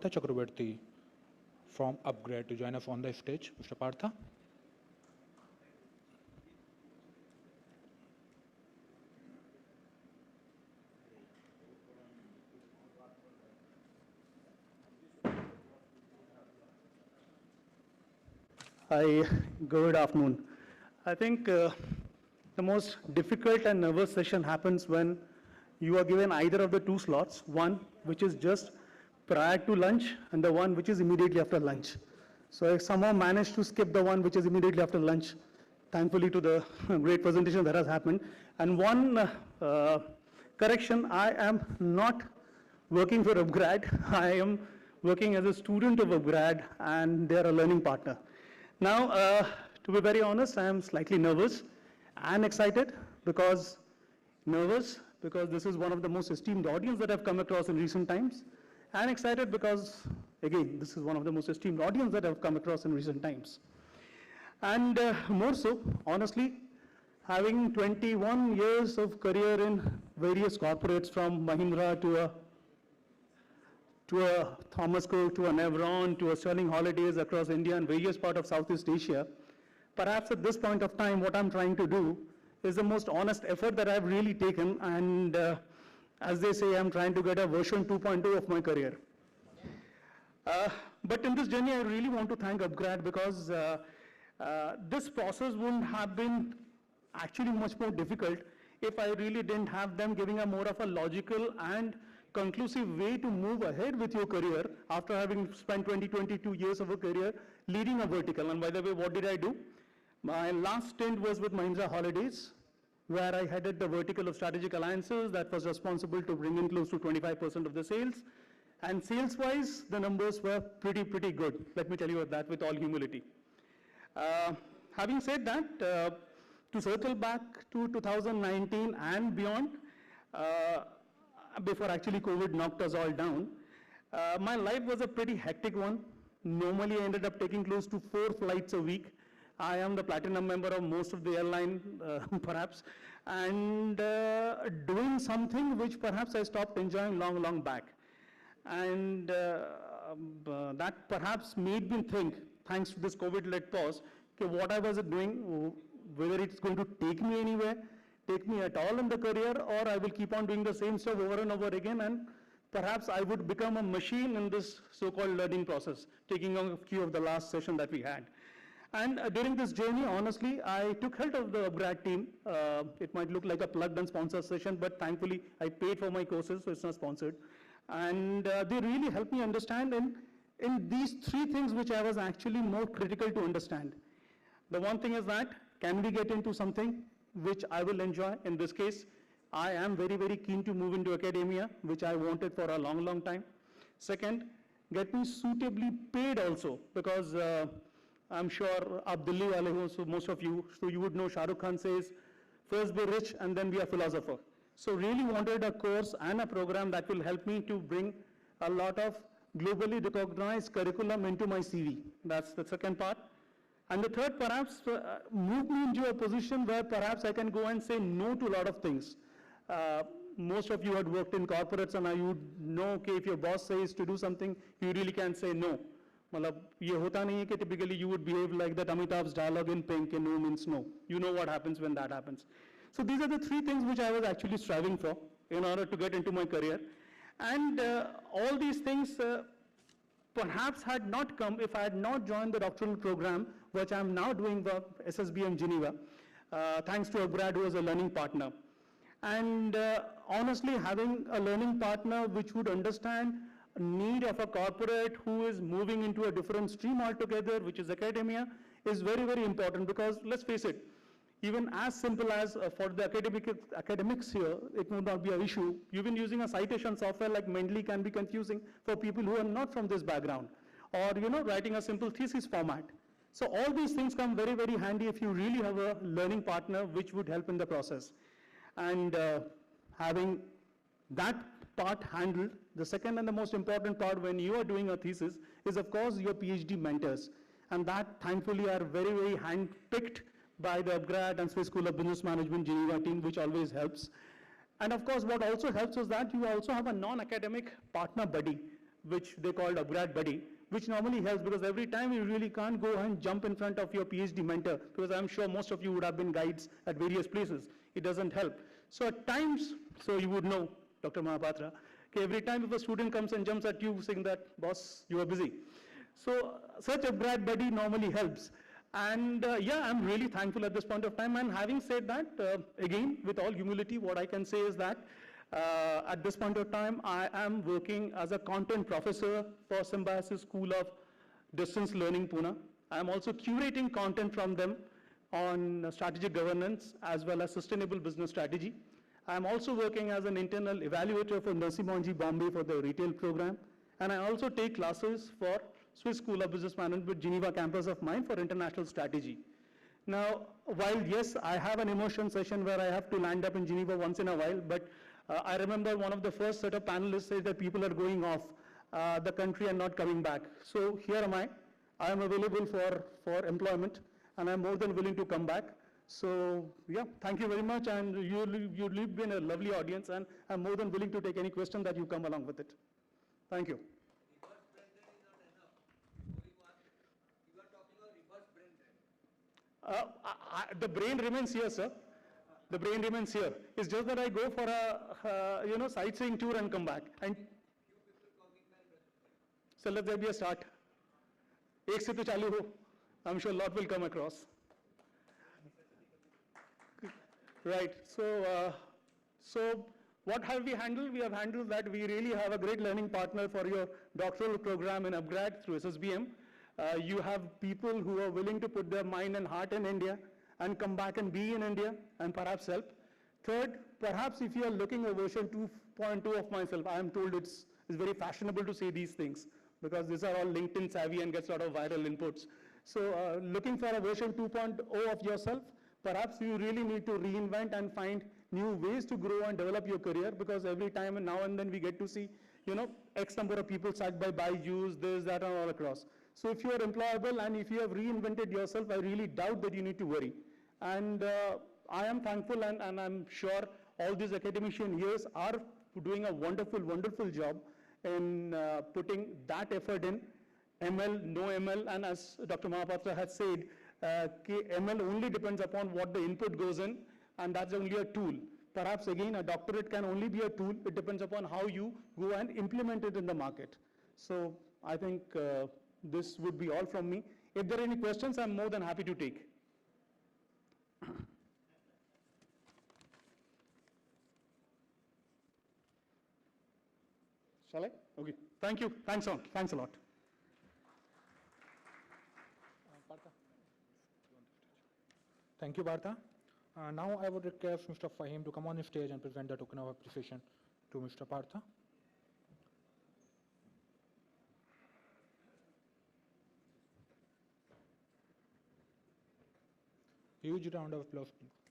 Partha Chakraborty from Upgrad to join us on the stage. Mr. Partha. Hi, good afternoon. I think the most difficult and nervous session happens when you are given either of the two slots, one which is just prior to lunch and the one which is immediately after lunch. So I somehow managed to skip the one which is immediately after lunch, thankfully to the great presentation that has happened. And one correction, I am not working for Upgrad. I am working as a student of Upgrad and they are a learning partner. Now, to be very honest, I am slightly nervous and excited because this is one of the most esteemed audience that I've come across in recent times, and excited because, again, this is one of the most esteemed audience that I've come across in recent times. And more so, honestly, having 21 years of career in various corporates from Mahindra to a Thomas Cook, to a Nevron, to a Sterling Holidays across India and various parts of Southeast Asia. Perhaps at this point of time, what I'm trying to do is the most honest effort that I've really taken, and as they say, I'm trying to get a version 2.0 of my career. But in this journey, I really want to thank Upgrad because this process wouldn't have been actually much more difficult if I really didn't have them giving a more of a logical and conclusive way to move ahead with your career after having spent 22 years of a career leading a vertical. And by the way, what did I do? My last stint was with Mahindra Holidays, where I headed the vertical of strategic alliances that was responsible to bring in close to 25% of the sales. And sales-wise, the numbers were pretty good. Let me tell you that with all humility. Having said that, to circle back to 2019 and beyond, before actually COVID knocked us all down, my life was a pretty hectic one. Normally, I ended up taking close to 4 flights a week. I am the platinum member of most of the airline, perhaps, and doing something which perhaps I stopped enjoying long back. And that perhaps made me think, thanks to this COVID-led pause, okay, what I was doing, whether it's going to take me anywhere, take me at all in the career, or I will keep on doing the same stuff over and over again, and perhaps I would become a machine in this so-called learning process, taking on a few of the last session that we had. And during this journey, honestly, I took help of the Upgrad team. It might look like a plugged and sponsored session, but thankfully I paid for my courses, so it's not sponsored. And they really helped me understand in these 3 things which I was actually more critical to understand. The one thing is that, can we get into something which I will enjoy? In this case, I am very keen to move into academia, which I wanted for a long time. Second, get me suitably paid also, because I'm sure Ab Delhi wale ho, so most of you, so you would know Shah Rukh Khan says, first be rich and then be a philosopher. So really wanted a course and a program that will help me to bring a lot of globally recognized curriculum into my CV. That's the second part. And the third, perhaps, move me into a position where perhaps I can go and say no to a lot of things. Most of you had worked in corporates, and you would know, okay, if your boss says to do something, you really can't say no. Matlab, ye hota nahi hai ki typically you would behave like that Amitabh's dialogue in Pink, no means no. You know what happens when that happens. So these are the 3 things which I was actually striving for in order to get into my career. And all these things perhaps had not come if I had not joined the doctoral program, which I'm now doing for SSBM Geneva, thanks to Upgrad, who was a learning partner. And honestly, having a learning partner which would understand need of a corporate who is moving into a different stream altogether, which is academia, is very important, because let's face it, even as simple as for the academics here, it would not be an issue. Even using a citation software like Mendeley can be confusing for people who are not from this background, or writing a simple thesis format. So all these things come very handy if you really have a learning partner which would help in the process. And having that part handled, the second and the most important part when you are doing a thesis is, of course, your PhD mentors. And that, thankfully, are very hand-picked by the Upgrad and Swiss School of Business Management Geneva team, which always helps. And of course, what also helps is that you also have a non-academic partner buddy. which they called Upgrad Buddy, which normally helps because every time you really can't go and jump in front of your PhD mentor, because I'm sure most of you would have been guides at various places. It doesn't help. So at times, so you would know, Dr. Mahapatra, okay, every time if a student comes and jumps at you saying that, boss, you are busy. So such Upgrad Buddy normally helps. And yeah, I'm really thankful at this point of time. And having said that, again, with all humility, what I can say is that at this point of time, I am working as a content professor for Symbiosis School of Distance Learning, Pune. I am also curating content from them on strategic governance as well as sustainable business strategy. I am also working as an internal evaluator for Mercy Monji Bombay for the retail program. And I also take classes for Swiss School of Business Management, Geneva campus of mine for international strategy. Now, while yes, I have an immersion session where I have to land up in Geneva once in a while, but I remember one of the first set of panelists said that people are going off the country and not coming back. So here am I. I am available for employment, and I'm more than willing to come back. So yeah, thank you very much, and you've been a lovely audience, and I'm more than willing to take any question that you come along with it. Thank you. The brain remains here, sir. The brain remains here. It's just that I go for a sightseeing tour and come back. And so let there be a start. Ek se to chalu ho. I'm sure a lot will come across. Right. So what have we handled? We have handled that we really have a great learning partner for your doctoral program in Upgrad through SSBM. You have people who are willing to put their mind and heart in India and come back and be in India and perhaps help. Third, perhaps if you are looking at version 2.2 of myself, I am told it's very fashionable to say these things because these are all LinkedIn savvy and gets a lot of viral inputs. So looking for a version 2.0 of yourself, perhaps you really need to reinvent and find new ways to grow and develop your career because every time and now and then we get to see, X number of people sacked by Byju's, this, that, and all across. So if you are employable and if you have reinvented yourself, I really doubt that you need to worry. And I am thankful and I'm sure all these academician years are doing a wonderful, wonderful job in putting that effort in. ML, no ML, and as Dr. Mahapatra has said, ML only depends upon what the input goes in, and that's only a tool. Perhaps again, a doctorate can only be a tool. It depends upon how you go and implement it in the market. So I think this would be all from me. If there are any questions, I'm more than happy to take. Shall I? Okay. Thank you. Thanks a lot. Thank you, Partha. Now I would request Mr. Fahim to come on the stage and present the token of appreciation to Mr. Partha. Huge round of applause, please.